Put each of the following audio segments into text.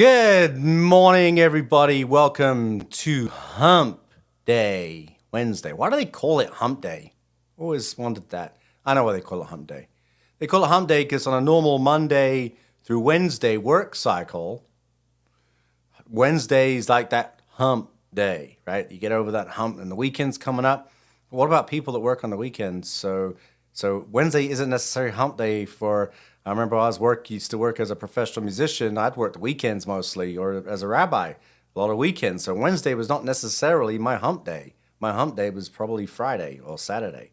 Good morning, everybody. Welcome to Hump Day, Wednesday. Why do they call it Hump Day? Always wondered that. I know why they call it Hump Day. They call it Hump Day because on a normal Monday through Wednesday work cycle, Wednesday is like that hump day, right? You get over that hump and the weekend's coming up. What about people that work on the weekends? So Wednesday isn't necessarily hump day for... I remember used to work as a professional musician. I'd work the weekends mostly, or as a rabbi, a lot of weekends. So Wednesday was not necessarily my hump day. My hump day was probably Friday or Saturday.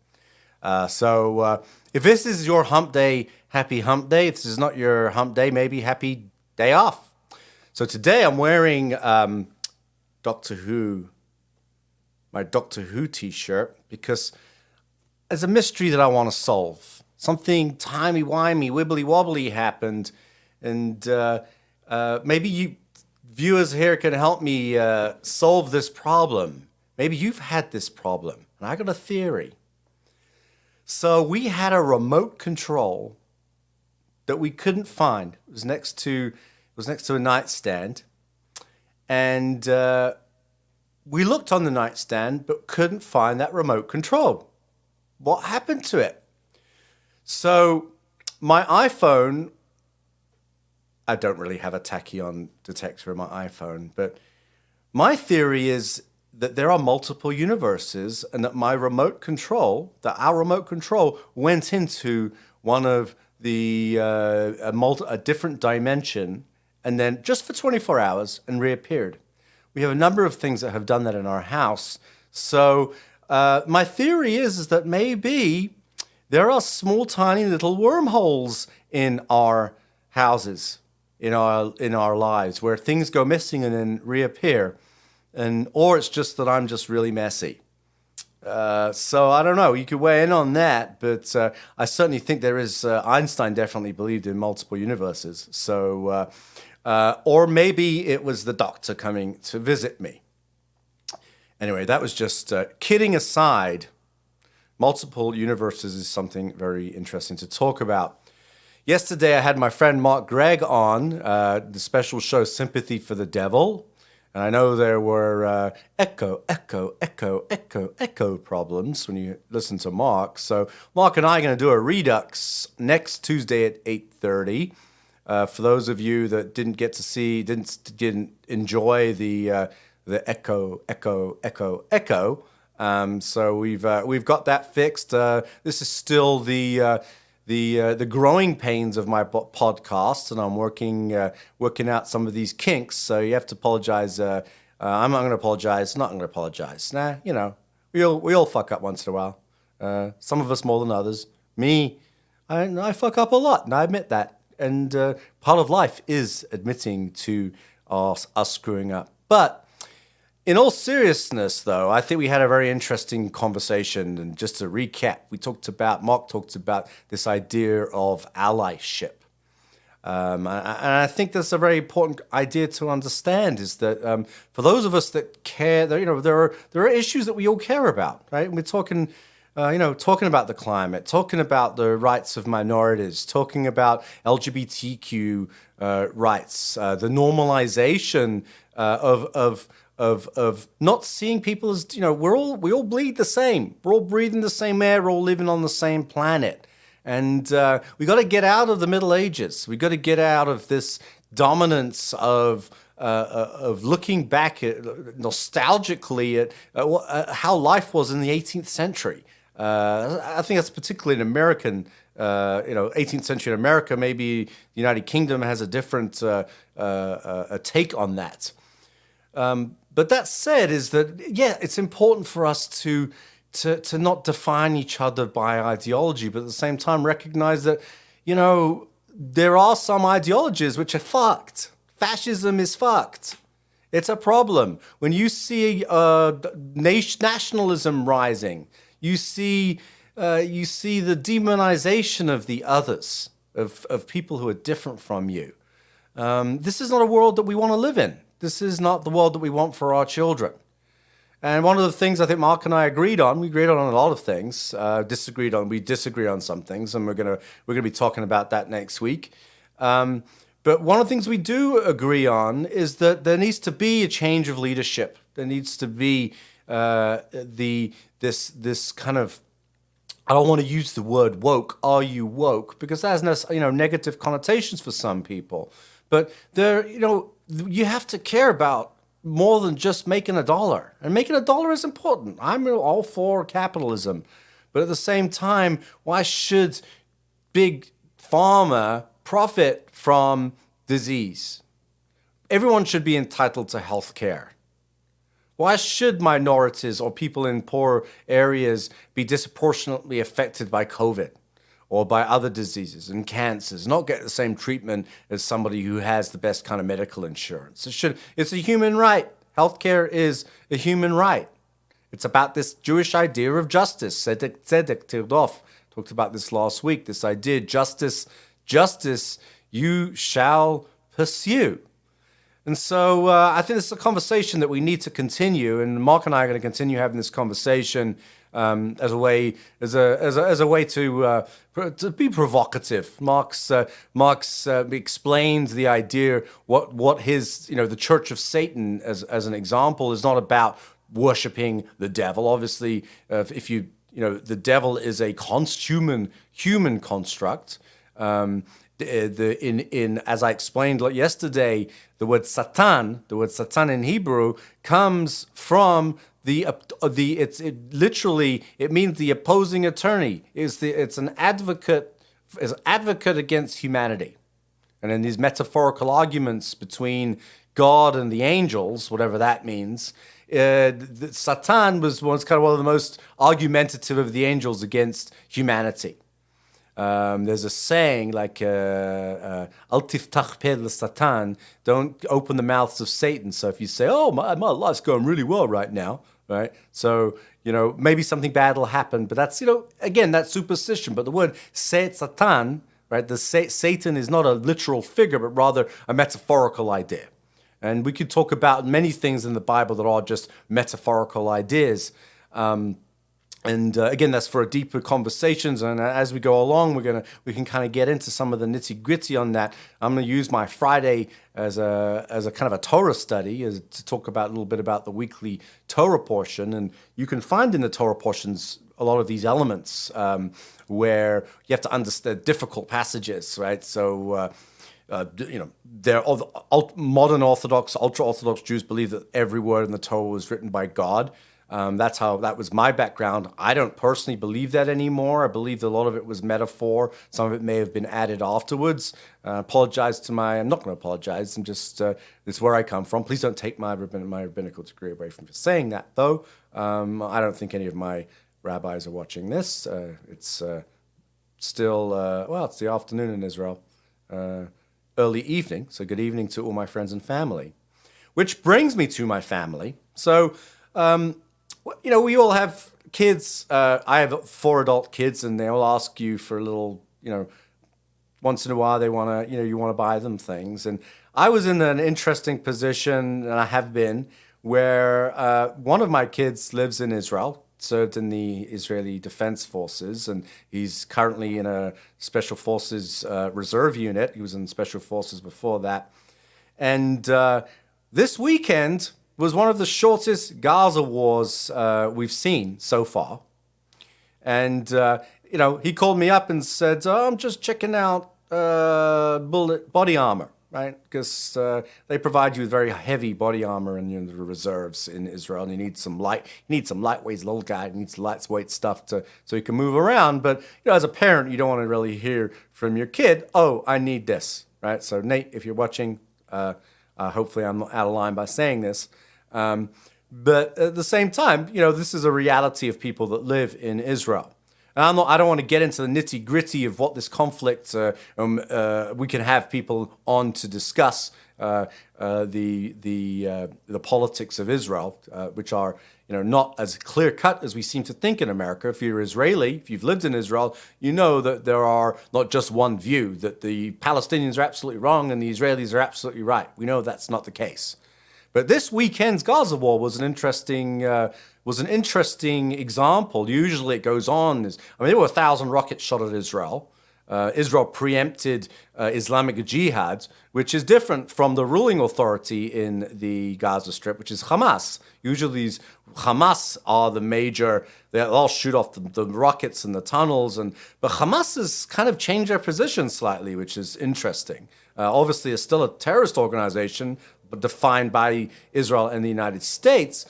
If this is your hump day, happy hump day. If this is not your hump day, maybe happy day off. So today I'm wearing Doctor Who, my Doctor Who t-shirt, because there's a mystery that I want to solve. Something timey-wimey, wibbly-wobbly happened, and maybe you viewers here can help me solve this problem. Maybe you've had this problem, and I got a theory. So we had a remote control that we couldn't find. It was next to a nightstand, and we looked on the nightstand but couldn't find that remote control. What happened to it? So my iPhone, I don't really have a tachyon detector in my iPhone, but my theory is that there are multiple universes and that our remote control went into one of the, a different dimension and then just for 24 hours and reappeared. We have a number of things that have done that in our house. So my theory is that maybe there are small, tiny little wormholes in our houses, in our lives, where things go missing and then reappear, or it's just that I'm just really messy. So I don't know. You could weigh in on that, but I certainly think there is. Einstein definitely believed in multiple universes. So, or maybe it was the doctor coming to visit me. Anyway, that was just kidding aside. Multiple universes is something very interesting to talk about. Yesterday, I had my friend Mark Gregg on the special show Sympathy for the Devil. And I know there were echo problems when you listen to Mark. So Mark and I are going to do a redux next Tuesday at 8:30. For those of you that didn't enjoy the echo. So we've got that fixed. This is still the growing pains of my podcast, and I'm working out some of these kinks. So you have to apologize. I'm not going to apologize. Not going to apologize. Nah, we all fuck up once in a while. Some of us more than others. Me, I fuck up a lot, and I admit that. And part of life is admitting to us screwing up. But in all seriousness, though, I think we had a very interesting conversation. And just to recap, Mark talked about this idea of allyship. And I think that's a very important idea to understand, is that for those of us that care, there are issues that we all care about, right? And we're talking about the climate, talking about the rights of minorities, talking about LGBTQ rights, the normalization of not seeing people as, we all bleed the same. We're all breathing the same air. We're all living on the same planet. And we got to get out of the Middle Ages. We got to get out of this dominance of looking back nostalgically at how life was in the 18th century. I think that's particularly an American, 18th century in America. Maybe the United Kingdom has a different a take on that. But that said, is that, it's important for us to not define each other by ideology, but at the same time recognize that, there are some ideologies which are fucked. Fascism is fucked. It's a problem. When you see nationalism rising, you see the demonization of the others, of people who are different from you. This is not a world that we want to live in. This is not the world that we want for our children. And one of the things I think Mark and I agreed on, we agreed on a lot of things, we disagree on some things, and we're gonna be talking about that next week. But But one of the things we do agree on is that there needs to be a change of leadership. There needs to be this kind of, I don't want to use the word woke. Are you woke? Because that has negative connotations for some people. But you have to care about more than just making a dollar. And making a dollar is important. I'm all for capitalism. But at the same time, why should big pharma profit from disease? Everyone should be entitled to health care. Why should minorities or people in poor areas be disproportionately affected by COVID or by other diseases and cancers, not get the same treatment as somebody who has the best kind of medical insurance? It's a human right. Healthcare is a human right. It's about this Jewish idea of justice. Tzedek Tirdof talked about this last week, this idea, justice you shall pursue. And so I think this is a conversation that we need to continue, and Mark and I are going to continue having this conversation as a way to be provocative. Mark's explained the idea what his the Church of Satan as an example is not about worshiping the devil. Obviously, if the devil is a human construct. As I explained yesterday, the word Satan in Hebrew comes from it means the opposing attorney. It's an advocate against humanity. And in these metaphorical arguments between God and the angels, whatever that means, Satan was kind of one of the most argumentative of the angels against humanity. There's a saying like "Al tiftach peh l'Satan," don't open the mouths of Satan. So if you say, "Oh, my life's going really well right now," right? So maybe something bad will happen, but that's again that's superstition. But the word Satan, right? Satan is not a literal figure, but rather a metaphorical idea. And we could talk about many things in the Bible that are just metaphorical ideas. Again, that's for deeper conversations. And as we go along, we can kind of get into some of the nitty gritty on that. I'm going to use my Friday as a kind of a Torah study to talk about a little bit about the weekly Torah portion. And you can find in the Torah portions a lot of these elements where you have to understand difficult passages, right? So. Modern Orthodox, ultra-Orthodox Jews believe that every word in the Torah was written by God. That was my background. I don't personally believe that anymore. I believe that a lot of it was metaphor. Some of it may have been added afterwards. I'm not going to apologize. I'm just, it's where I come from. Please don't take my rabbinical degree away from just saying that, though. I don't think any of my rabbis are watching this. It's still, it's the afternoon in Israel. Early evening, so good evening to all my friends and family. Which brings me to my family. So, we all have kids. I have 4 adult kids, and they all ask you for a little, once in a while they want to, you want to buy them things. And I was in an interesting position, and I have been, where one of my kids lives in Israel, served in the Israeli Defense Forces, and he's currently in a Special Forces reserve unit. He was in Special Forces before that. And this weekend was one of the shortest Gaza wars we've seen so far. And, he called me up and said, I'm just checking out body armor. Right, because they provide you with very heavy body armor in the reserves in Israel, and you need some lightweight. Little guy needs lightweight stuff so he can move around. But as a parent, you don't want to really hear from your kid, "Oh, I need this." Right. So Nate, if you're watching, hopefully I'm not out of line by saying this. But at the same time, this is a reality of people that live in Israel. And I don't want to get into the nitty gritty of what this conflict. We can have people on to discuss the politics of Israel, which are not as clear cut as we seem to think in America. If you're Israeli, if you've lived in Israel, you know that there are not just one view, that the Palestinians are absolutely wrong and the Israelis are absolutely right. We know that's not the case. But this weekend's Gaza War was an interesting example. Usually it goes on. There were 1,000 rockets shot at Israel. Israel preempted Islamic Jihad, which is different from the ruling authority in the Gaza Strip, which is Hamas. Usually these Hamas are the major, they'll all shoot off the rockets and the tunnels, but Hamas has kind of changed their position slightly, which is interesting. Obviously, it's still a terrorist organization, but defined by Israel and the United States.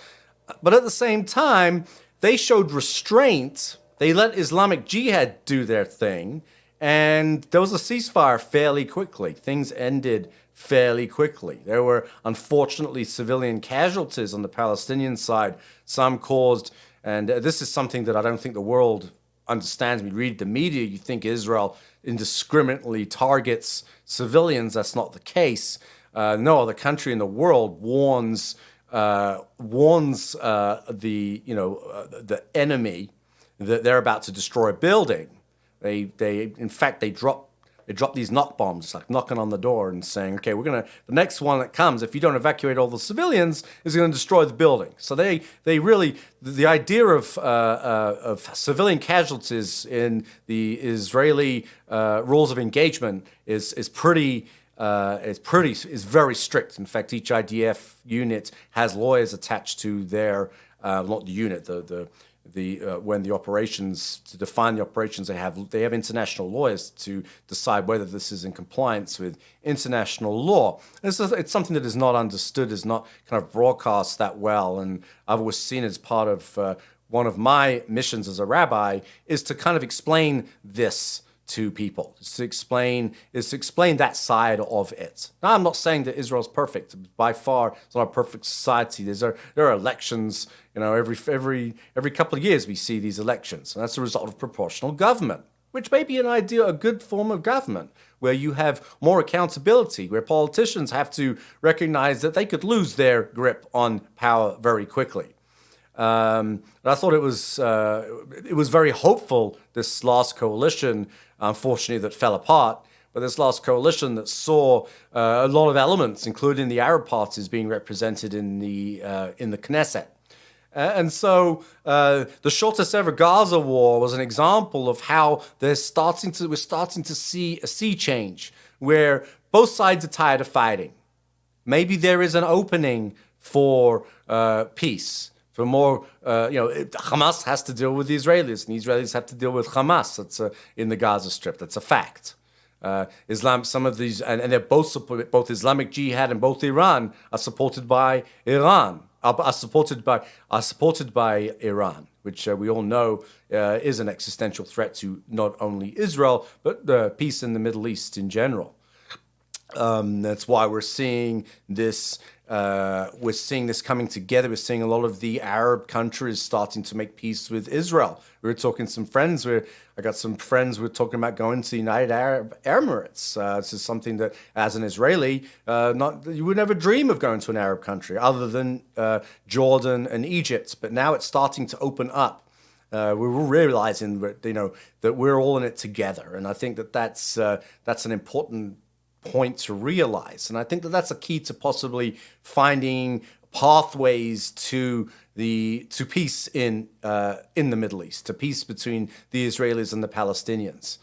But at the same time, they showed restraint. They let Islamic Jihad do their thing, and there was a ceasefire fairly quickly. Things ended fairly quickly. There were, unfortunately, civilian casualties on the Palestinian side, some caused, and this is something that I don't think the world understands. We read the media, you think Israel indiscriminately targets civilians. That's not the case. No other country in the world warns the enemy that they're about to destroy a building. In fact they drop these knock bombs, like knocking on the door and saying, okay, the next one that comes, if you don't evacuate all the civilians, is going to destroy the building. So they really, the idea of civilian casualties in the Israeli rules of engagement is very strict. In fact, each IDF unit has lawyers attached to their, not the unit, when the operations, to define the operations, they have international lawyers to decide whether this is in compliance with international law. It's something that is not understood, is not kind of broadcast that well, and I've always seen as part of one of my missions as a rabbi is to kind of explain this to people, is to explain that side of it. Now, I'm not saying that Israel's perfect. By far, it's not a perfect society. There are elections. Every couple of years we see these elections, and that's a result of proportional government, which may be a good form of government, where you have more accountability, where politicians have to recognize that they could lose their grip on power very quickly. I thought it was very hopeful, this last coalition, unfortunately, that fell apart. But this last coalition that saw a lot of elements, including the Arab parties, being represented in the Knesset. And so the shortest ever Gaza War was an example of how we're starting to see a sea change, where both sides are tired of fighting. Maybe there is an opening for peace. For more, Hamas has to deal with the Israelis, and the Israelis have to deal with Hamas. That's in the Gaza Strip. That's a fact. Some of these, and they're both Islamic Jihad and both Iran are supported by Iran. Are supported by Iran, which we all know is an existential threat to not only Israel but peace in the Middle East in general. That's why we're seeing this. We're seeing this coming together. We're seeing a lot of the Arab countries starting to make peace with Israel. We were talking to some friends. I got some friends who were talking about going to the United Arab Emirates. This is something that, as an Israeli, you would never dream of going to an Arab country other than Jordan and Egypt. But now it's starting to open up. We're realizing that we're all in it together, and I think that's an important point to realize. And I think that's a key to possibly finding pathways to peace in the Middle East, to peace between the Israelis and the Palestinians.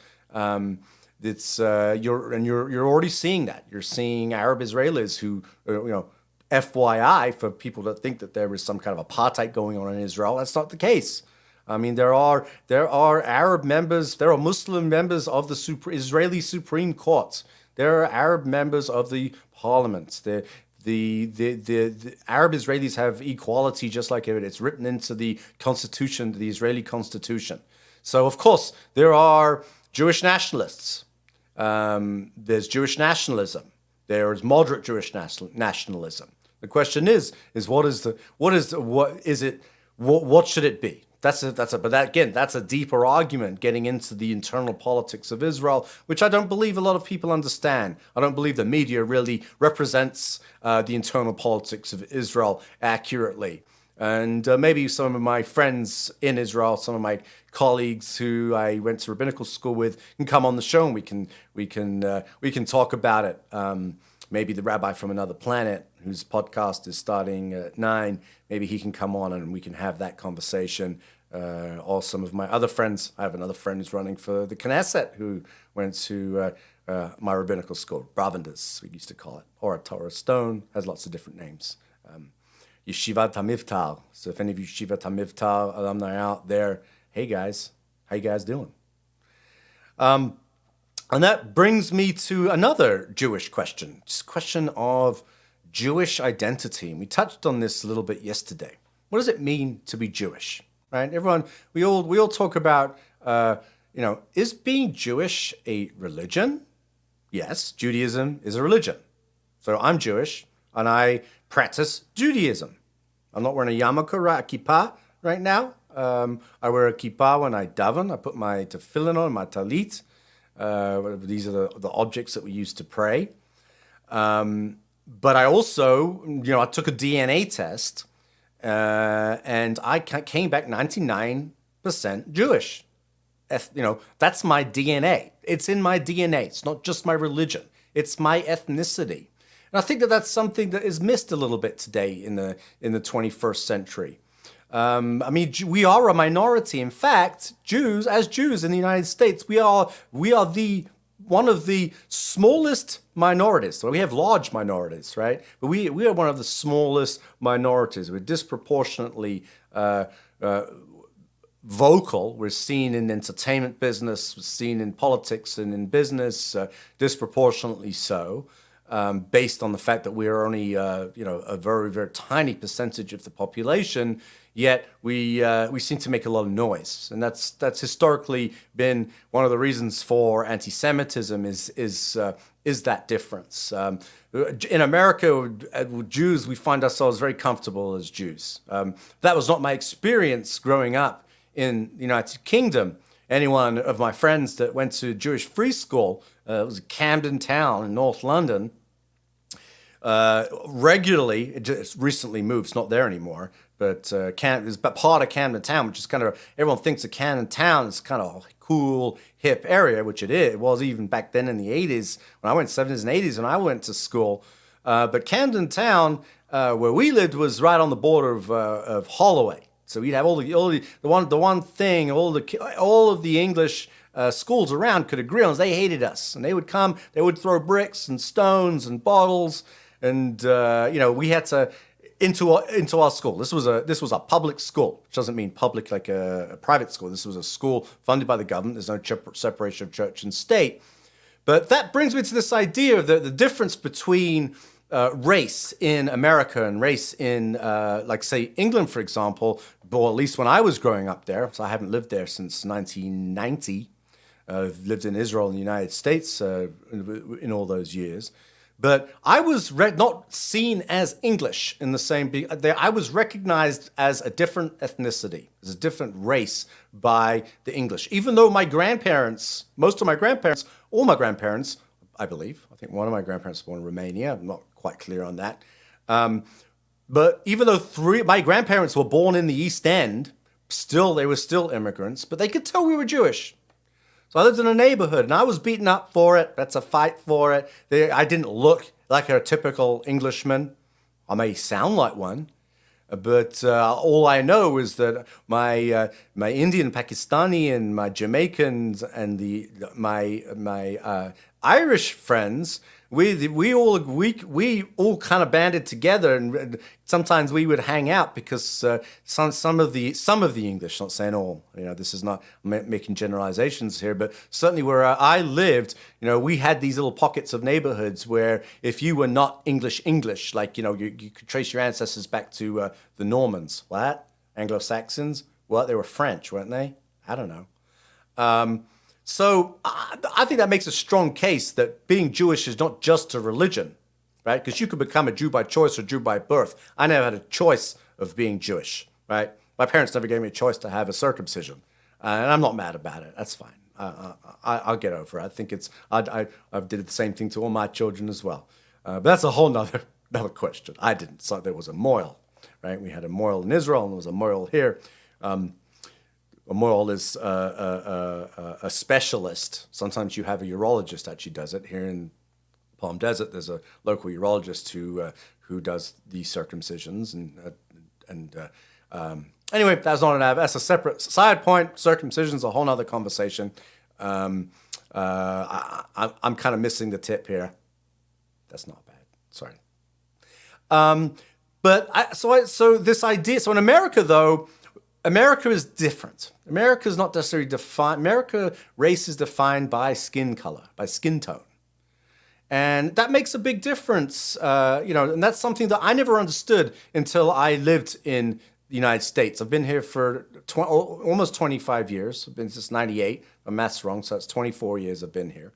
You're already seeing that. You're seeing Arab Israelis who, FYI, for people that think that there is some kind of apartheid going on in Israel, that's not the case. I mean, there are Arab members, there are Muslim members of the Israeli Supreme Court. There are Arab members of the parliament. The Arab Israelis have equality just like it's written into the constitution, the Israeli constitution. So, of course, there are Jewish nationalists. There's Jewish nationalism. There is moderate Jewish nationalism. The question is what should it be? That's a deeper argument, getting into the internal politics of Israel, which I don't believe a lot of people understand. I don't believe the media really represents the internal politics of Israel accurately. And maybe some of my friends in Israel, some of my colleagues who I went to rabbinical school with, can come on the show and we can talk about it. Maybe the rabbi from another planet, whose podcast is starting at 9, maybe he can come on and we can have that conversation or some of my other friends. I have another friend who's running for the Knesset who went to my rabbinical school, Bravendus, we used to call it, or a Torah Stone, has lots of different names. Yeshivat HaMivtal. So if any of you Yeshivat HaMivtal alumni out there, hey guys, how you guys doing? And that brings me to another Jewish question, just a question of Jewish identity. And we touched on this a little bit yesterday. What does it mean to be Jewish? Right? Everyone, we all talk about, is being Jewish a religion? Yes, Judaism is a religion. So I'm Jewish and I practice Judaism. I'm not wearing a yarmulke, a kippah right now. I wear a kippah when I daven. I put my tefillin on, my talit. These are the objects that we use to pray. But I also, I took a DNA test, and I came back 99% Jewish. That's my DNA. It's in my DNA. It's not just my religion. It's my ethnicity. And I think that that's something that is missed a little bit today in the 21st century. We are a minority. In fact, Jews in the United States, we are one of the smallest minorities. So we have large minorities, right? But we are one of the smallest minorities. We're disproportionately vocal. We're seen in the entertainment business, we're seen in politics and in business, disproportionately so, based on the fact that we are only a very, very tiny percentage of the population. Yet we seem to make a lot of noise, and that's historically been one of the reasons for anti-Semitism is that difference. In America, Jews, we find ourselves very comfortable as Jews. That was not my experience growing up in the United Kingdom. Any one of my friends that went to Jewish free school, it was Camden Town in North London, regularly, it just recently moved, it's not there anymore, but it's part of Camden Town, which is kind of, everyone thinks of Camden Town is kind of a cool, hip area, which it is. It was even back then in the 80s, when I went 70s and 80s when I went to school. But Camden Town, where we lived, was right on the border of Holloway. So we'd have all of the English schools around could agree on is they hated us, and they would come, they would throw bricks and stones and bottles, and we had to into our school. This was a public school, which doesn't mean public like a private school. This was a school funded by the government. There's no separation of church and state. But that brings me to this idea of the difference between race in America and race in, say, England, for example, or at least when I was growing up there, so I haven't lived there since 1990. I've lived in Israel and the United States in all those years. But I was not seen as English in the same... I was recognized as a different ethnicity, as a different race by the English. Even though my grandparents, all my grandparents, I believe, I think one of my grandparents was born in Romania. I'm not quite clear on that. But even though my grandparents were born in the East End, they were still immigrants, but they could tell we were Jewish. So I lived in a neighborhood, and I was beaten up for it. That's a fight for it. I didn't look like a typical Englishman. I may sound like one, but all I know is that my Indian, Pakistani, and my Jamaicans, and my Irish friends, we all kind of banded together, and sometimes we would hang out because some of the English, not saying all, this is not making generalizations here, but certainly where I lived, we had these little pockets of neighborhoods where if you were not English, like you could trace your ancestors back to the Normans. What? Anglo-Saxons? What? They were French, weren't they? I don't know. So I think that makes a strong case that being Jewish is not just a religion, right? Because you could become a Jew by choice or Jew by birth. I never had a choice of being Jewish, right? My parents never gave me a choice to have a circumcision, and I'm not mad about it. That's fine. I'll get over it. I think I did the same thing to all my children as well. But that's a whole nother question. I didn't. So there was a moil, right? We had a moil in Israel, and there was a moil here. A moil is a specialist. Sometimes you have a urologist actually does it. Here in Palm Desert, there's a local urologist who does these circumcisions, Anyway, that's a separate side point. Circumcision's a whole nother conversation. I'm kind of missing the tip here. That's not bad. Sorry. So this idea. So in America, though, America is different. America is not necessarily defined. Race is defined by skin color, by skin tone. And that makes a big difference, and that's something that I never understood until I lived in the United States. I've been here for almost 25 years. I've been since 98. My math's wrong, so that's 24 years I've been here.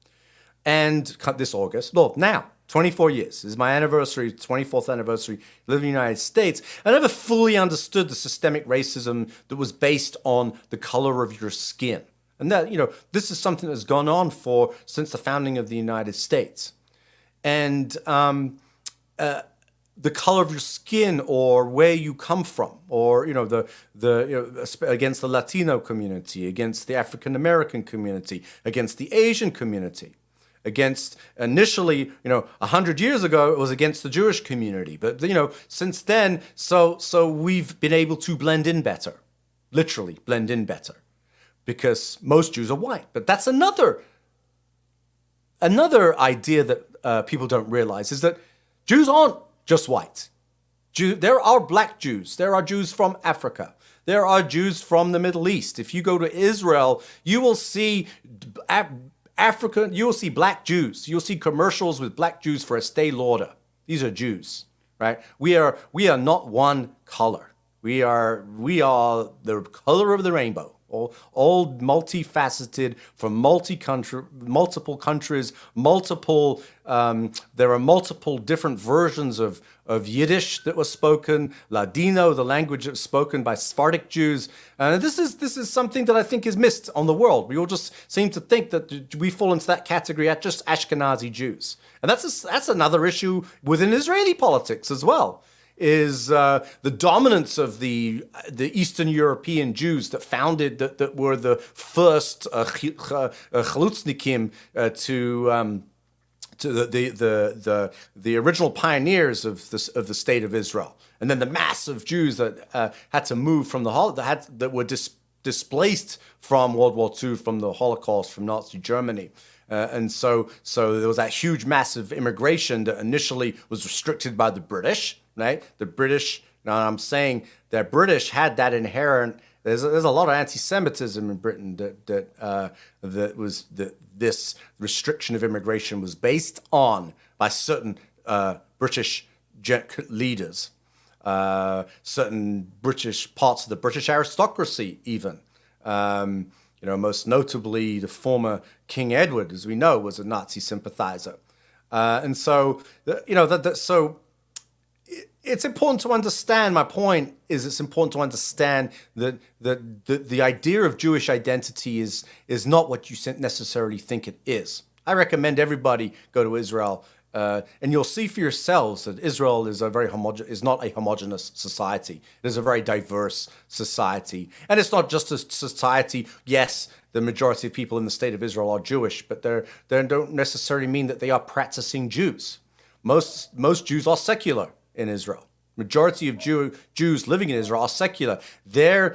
And this August, now, 24 years. This is my anniversary, 24th anniversary, living in the United States. I never fully understood the systemic racism that was based on the color of your skin. And that, this is something that's gone on since the founding of the United States. And the color of your skin, or where you come from, or against the Latino community, against the African American community, against the Asian community, against initially 100 years ago it was against the Jewish community, but since then, so we've been able to blend in better, literally blend in better, because most Jews are white. But that's another idea that people don't realize, is that Jews aren't just white. There are black Jews. There are Jews from Africa. There are Jews from the Middle East. If you go to Israel, you will see you will see black Jews. You'll see commercials with black Jews for Estee Lauder. These are Jews, right? We are not one color. We are the color of the rainbow. All multifaceted, from multiple countries, there are multiple different versions of Yiddish that was spoken, Ladino, the language that's spoken by Sephardic Jews. This is something that I think is missed on the world. We all just seem to think that we fall into that category at just Ashkenazi Jews. And that's another issue within Israeli politics as well, is the dominance of the Eastern European Jews that were the first chalutznikim to the original pioneers of the state of Israel, and then the mass of Jews that had to move from that were displaced from World War II, from the Holocaust, from Nazi Germany. And so there was that huge, massive immigration that initially was restricted by the British, right? The British, now I'm saying that British had that inherent, there's a lot of anti-Semitism in Britain that this restriction of immigration was based on by certain British leaders, certain British parts of the British aristocracy even. Most notably, the former King Edward, as we know, was a Nazi sympathizer. And so, so it's important to understand, my point is it's important to understand that the idea of Jewish identity is not what you necessarily think it is. I recommend everybody go to Israel, and you'll see for yourselves that Israel is not a homogeneous society. It is a very diverse society. And it's not just a society, yes, the majority of people in the state of Israel are Jewish, but they don't necessarily mean that they are practicing Jews. Most Jews are secular in Israel. Majority of Jews living in Israel are secular. They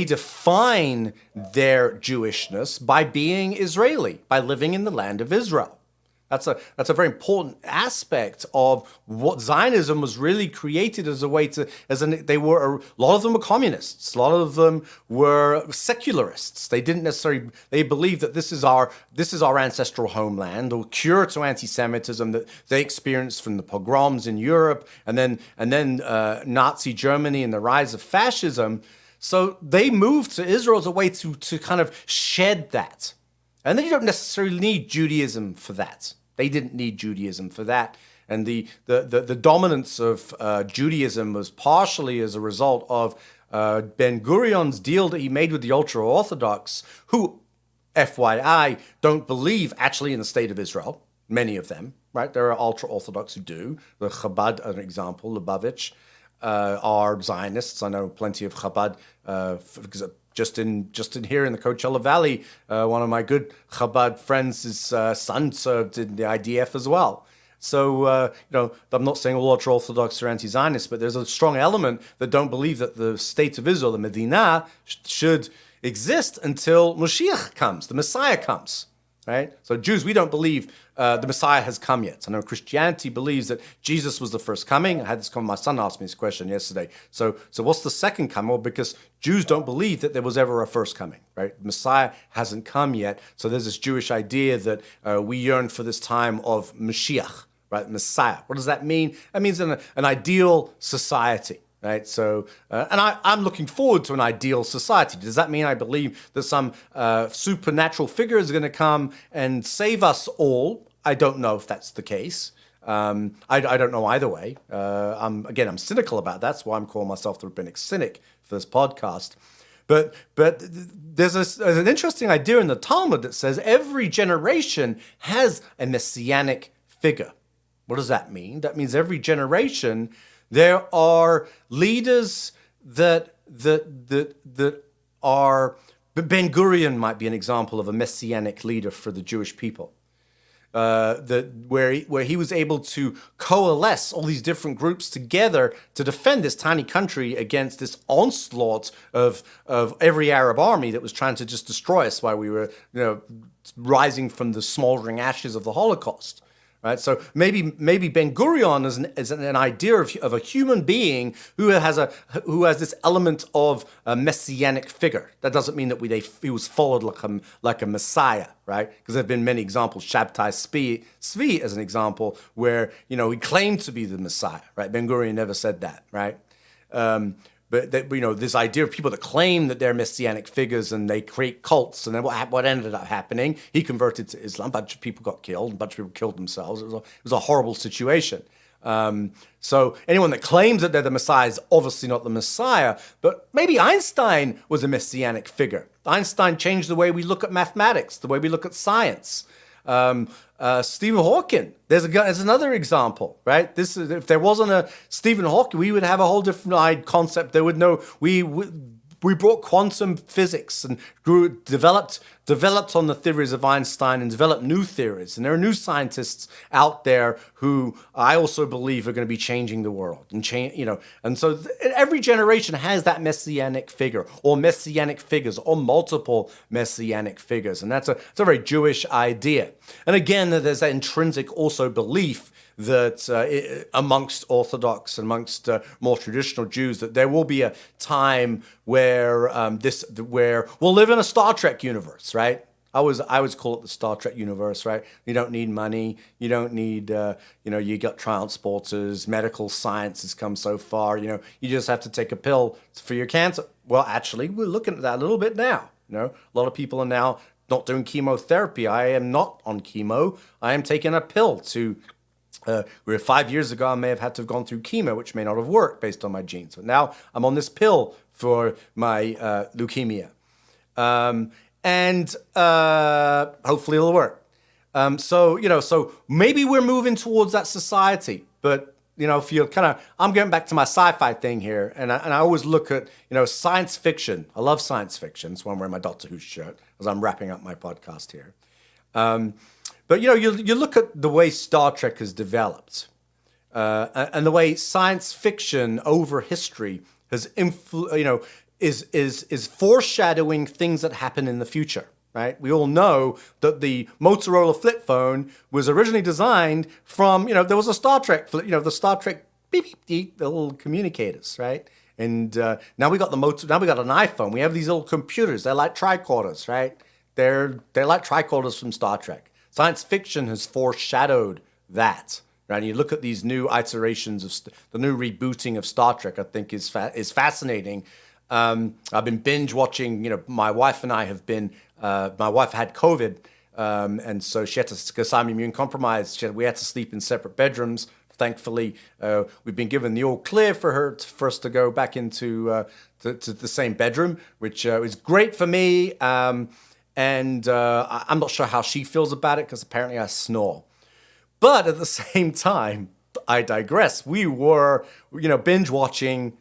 define their Jewishness by being Israeli, by living in the land of Israel. That's a very important aspect of what Zionism was really created as a way to, a lot of them were communists. A lot of them were secularists. They didn't necessarily, they believed that this is our ancestral homeland, or cure to anti-Semitism that they experienced from the pogroms in Europe and then Nazi Germany and the rise of fascism. So they moved to Israel as a way to kind of shed that. And then you don't necessarily need Judaism for that. They didn't need Judaism for that. And the dominance of Judaism was partially as a result of Ben-Gurion's deal that he made with the ultra-Orthodox, who, FYI, don't believe actually in the state of Israel. Many of them, right? There are ultra-Orthodox who do. The Chabad, an example, Lubavitch, are Zionists. I know plenty of Chabad, just in here in the Coachella Valley, one of my good Chabad friends' son served in the IDF as well. I'm not saying all ultra-Orthodox are anti-Zionist, but there's a strong element that don't believe that the state of Israel, the Medina, should exist until Mashiach comes, the Messiah comes, right? So Jews, we don't believe the Messiah has come yet. I know Christianity believes that Jesus was the first coming. I had this my son asked me this question yesterday. So what's the second coming? Well, because Jews don't believe that there was ever a first coming, right? Messiah hasn't come yet. So there's this Jewish idea that we yearn for this time of Mashiach, right? Messiah. What does that mean? That means an ideal society. Right, so I'm looking forward to an ideal society. Does that mean I believe that some supernatural figure is going to come and save us all? I don't know if that's the case. I don't know either way. I'm cynical about that. That's why I'm calling myself the Rabbinic Cynic for this podcast. But there's an interesting idea in the Talmud that says every generation has a messianic figure. What does that mean? That means every generation there are leaders that are. Ben Gurion might be an example of a messianic leader for the Jewish people, where he was able to coalesce all these different groups together to defend this tiny country against this onslaught of every Arab army that was trying to just destroy us while we were rising from the smoldering ashes of the Holocaust. Right, so maybe Ben Gurion is an idea of a human being who has this element of a messianic figure. That doesn't mean that he was followed like a messiah, right? Because there have been many examples. Shabtai Tzvi as an example where he claimed to be the Messiah, right? Ben Gurion never said that, right? But this idea of people that claim that they're messianic figures and they create cults, and then what ended up happening? He converted to Islam. A bunch of people got killed. A bunch of people killed themselves. It was a horrible situation. So anyone that claims that they're the Messiah is obviously not the Messiah. But maybe Einstein was a messianic figure. Einstein changed the way we look at mathematics, the way we look at science. Stephen Hawking, there's another example, right? If there wasn't a Stephen Hawking, we would have a whole different concept. There would know we brought quantum physics and developed on the theories of Einstein and developed new theories. And there are new scientists out there who I also believe are going to be changing the world and so every generation has that messianic figure or messianic figures or multiple messianic figures. And it's a very Jewish idea. And again, there's that intrinsic also belief that amongst Orthodox and amongst more traditional Jews, that there will be a time where we'll live in a Star Trek universe, right? I always call it the Star Trek universe, right? You don't need money, you don't need you got transporters, medical science has come so far, you just have to take a pill for your cancer. Well, actually, we're looking at that a little bit now. A lot of people are now not doing chemotherapy. I am not on chemo. I am taking a pill to. Where 5 years ago I may have had to have gone through chemo, which may not have worked based on my genes. But now I'm on this pill for my leukemia. And hopefully it'll work. So maybe we're moving towards that society. But, if you're I'm getting back to my sci-fi thing here. And I always look at, science fiction. I love science fiction. That's why I'm wearing my Doctor Who shirt as I'm wrapping up my podcast here. But you look at the way Star Trek has developed, and the way science fiction over history has is foreshadowing things that happen in the future. Right? We all know that the Motorola flip phone was originally designed from there was a Star Trek the Star Trek beep beep beep, the little communicators, right? And now we got an iPhone. We have these little computers. They're like tricorders, right? They're like tricorders from Star Trek. Science fiction has foreshadowed that, right? And you look at these new iterations of the new rebooting of Star Trek. I think is fascinating. I've been binge watching. My wife and I have been. My wife had COVID, and so she had to, because I'm immune compromised. We had to sleep in separate bedrooms. Thankfully, we've been given the all clear for us to go back into to the same bedroom, which is great for me. And I'm not sure how she feels about it because apparently I snore. But at the same time, I digress. We were, binge watching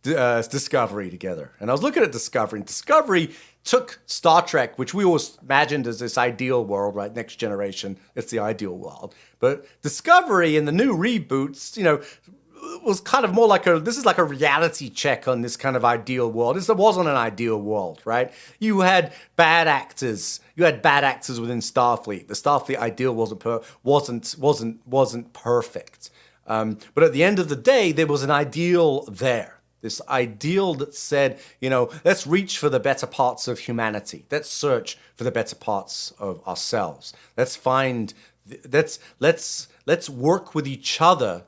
Discovery together. And I was looking at Discovery, and Discovery took Star Trek, which we always imagined as this ideal world, right? Next generation, it's the ideal world. But Discovery in the new reboots, was kind of more like this is like a reality check on this kind of ideal world. This wasn't an ideal world, right? You had bad actors. You had bad actors within Starfleet. The Starfleet ideal wasn't perfect. But at the end of the day, there was an ideal there. This ideal that said, let's reach for the better parts of humanity. Let's search for the better parts of ourselves. Let's work with each other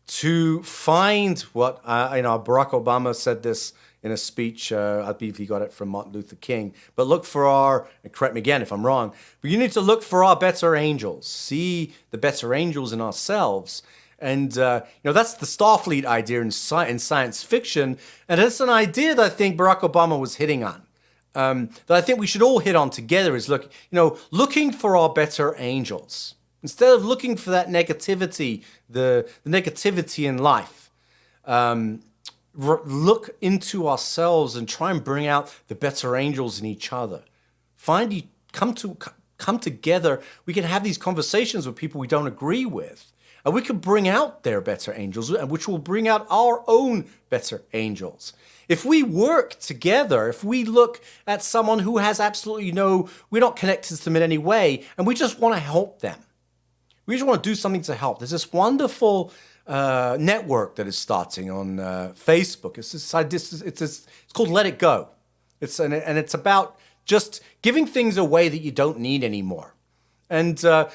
to find what, Barack Obama said this in a speech, I believe he got it from Martin Luther King, but look for and correct me again if I'm wrong, but you need to look for our better angels, see the better angels in ourselves. And, that's the Starfleet idea in science fiction. And it's an idea that I think Barack Obama was hitting on. That I think we should all hit on together is looking for our better angels. Instead of looking for that negativity, the negativity in life, look into ourselves and try and bring out the better angels in each other. Come together. We can have these conversations with people we don't agree with. And we can bring out their better angels, which will bring out our own better angels. If we work together, if we look at someone who has absolutely we're not connected to them in any way, and we just want to help them. We just want to do something to help. There's this wonderful network that is starting on Facebook. It's called Let It Go. It's about just giving things away that you don't need anymore. And that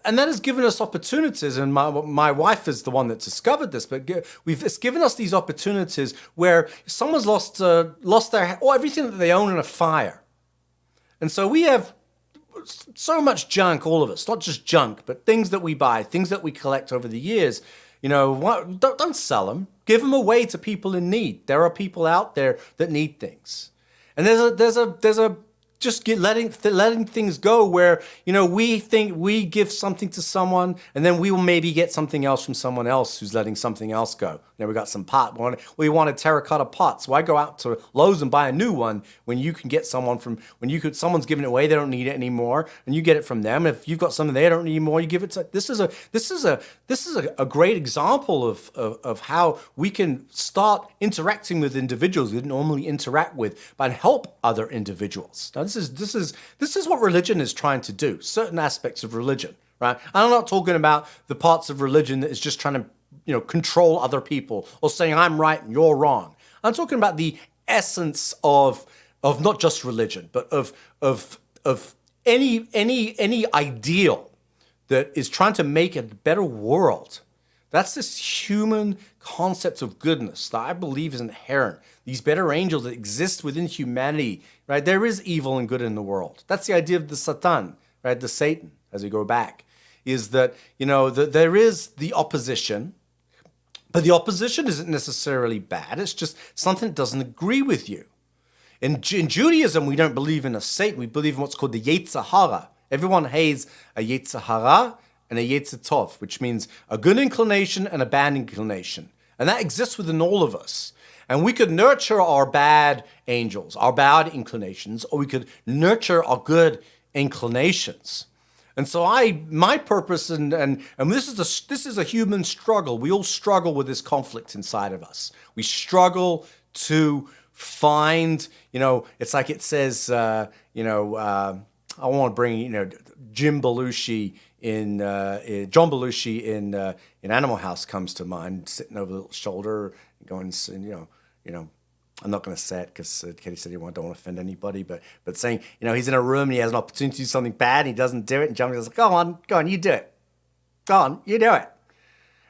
has given us opportunities, and my wife is the one that discovered this. But it's given us these opportunities where someone's lost everything that they own in a fire, and so we have so much junk, all of us. Not just junk, but things that we buy, things that we collect over the years. Don't sell them. Give them away to people in need. There are people out there that need things, and there's a just letting things go where, we think we give something to someone and then we will maybe get something else from someone else who's letting something else go. We got some pot. We want a terracotta pot. So I go out to Lowe's and buy a new one when you can get someone's giving it away, they don't need it anymore, and you get it from them. If you've got something they don't need anymore, you give it to. This is a great example of how we can start interacting with individuals we didn't normally interact with, but help other individuals. Now this is what religion is trying to do. Certain aspects of religion, right? I'm not talking about the parts of religion that is just trying to control other people or saying I'm right and you're wrong. I'm talking about the essence of not just religion, but of any ideal that is trying to make a better world. That's this human concept of goodness that I believe is inherent. These better angels that exist within humanity, right? There is evil and good in the world. That's the idea of the Satan, right? The Satan, as we go back, is that, that there is the opposition. But the opposition isn't necessarily bad. It's just something that doesn't agree with you. In Judaism, we don't believe in a Satan. We believe in what's called the Yetzer Hara. Everyone has a Yetzer Hara and a Yetzer Tov, which means a good inclination and a bad inclination. And that exists within all of us. And we could nurture our bad angels, our bad inclinations, or we could nurture our good inclinations. And so my purpose, and this is a human struggle. We all struggle with this conflict inside of us. We struggle to find, it's like it says, I want to bring, John Belushi in Animal House comes to mind, sitting over the little shoulder, going, I'm not going to say it because Katie said don't want to offend anybody, but saying, he's in a room and he has an opportunity to do something bad and he doesn't do it, and John goes, go on, you do it. Go on, you do it.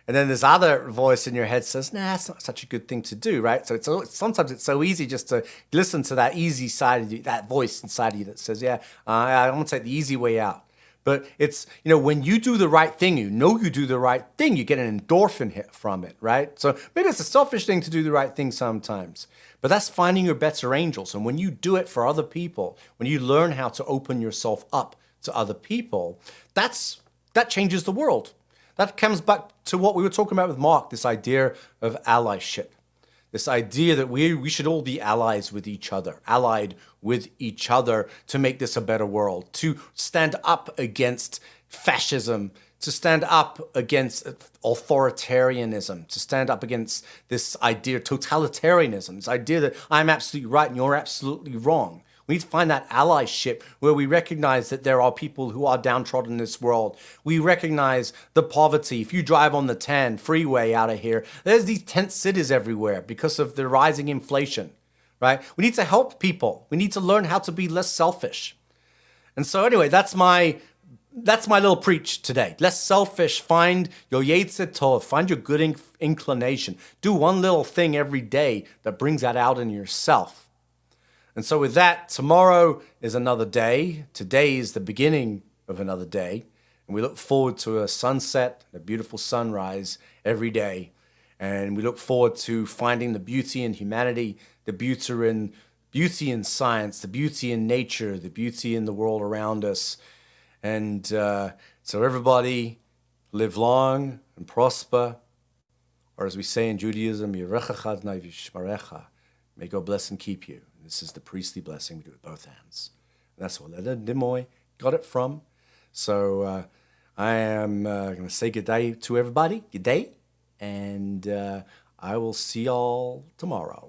And then this other voice in your head says, nah, it's not such a good thing to do, right? So sometimes it's so easy just to listen to that easy side of you, that voice inside of you that says, I want to take the easy way out. But it's, when you do the right thing, you do the right thing, you get an endorphin hit from it, right? So maybe it's a selfish thing to do the right thing sometimes, but that's finding your better angels. And when you do it for other people, when you learn how to open yourself up to other people, that changes the world. That comes back to what we were talking about with Mark, this idea of allyship. This idea that we should all be allied with each other to make this a better world, to stand up against fascism, to stand up against authoritarianism, to stand up against this idea of totalitarianism, this idea that I'm absolutely right and you're absolutely wrong. We need to find that allyship where we recognize that there are people who are downtrodden in this world. We recognize the poverty. If you drive on the 10 freeway out of here, there's these tent cities everywhere because of the rising inflation, right? We need to help people. We need to learn how to be less selfish. And so anyway, that's my little preach today. Less selfish. Find your Yetzer Tov. Find your good inclination. Do one little thing every day that brings that out in yourself. And so with that, tomorrow is another day. Today is the beginning of another day. And we look forward to a sunset, a beautiful sunrise every day. And we look forward to finding the beauty in humanity, the beauty in science, the beauty in nature, the beauty in the world around us. And so everybody live long and prosper. Or as we say in Judaism, Yerecha Adonai v'yishmerecha. May God bless and keep you. This is the priestly blessing. We do it with both hands. And that's where Leda Nimoy got it from. So I am going to say good day to everybody. Good day. And I will see y'all tomorrow.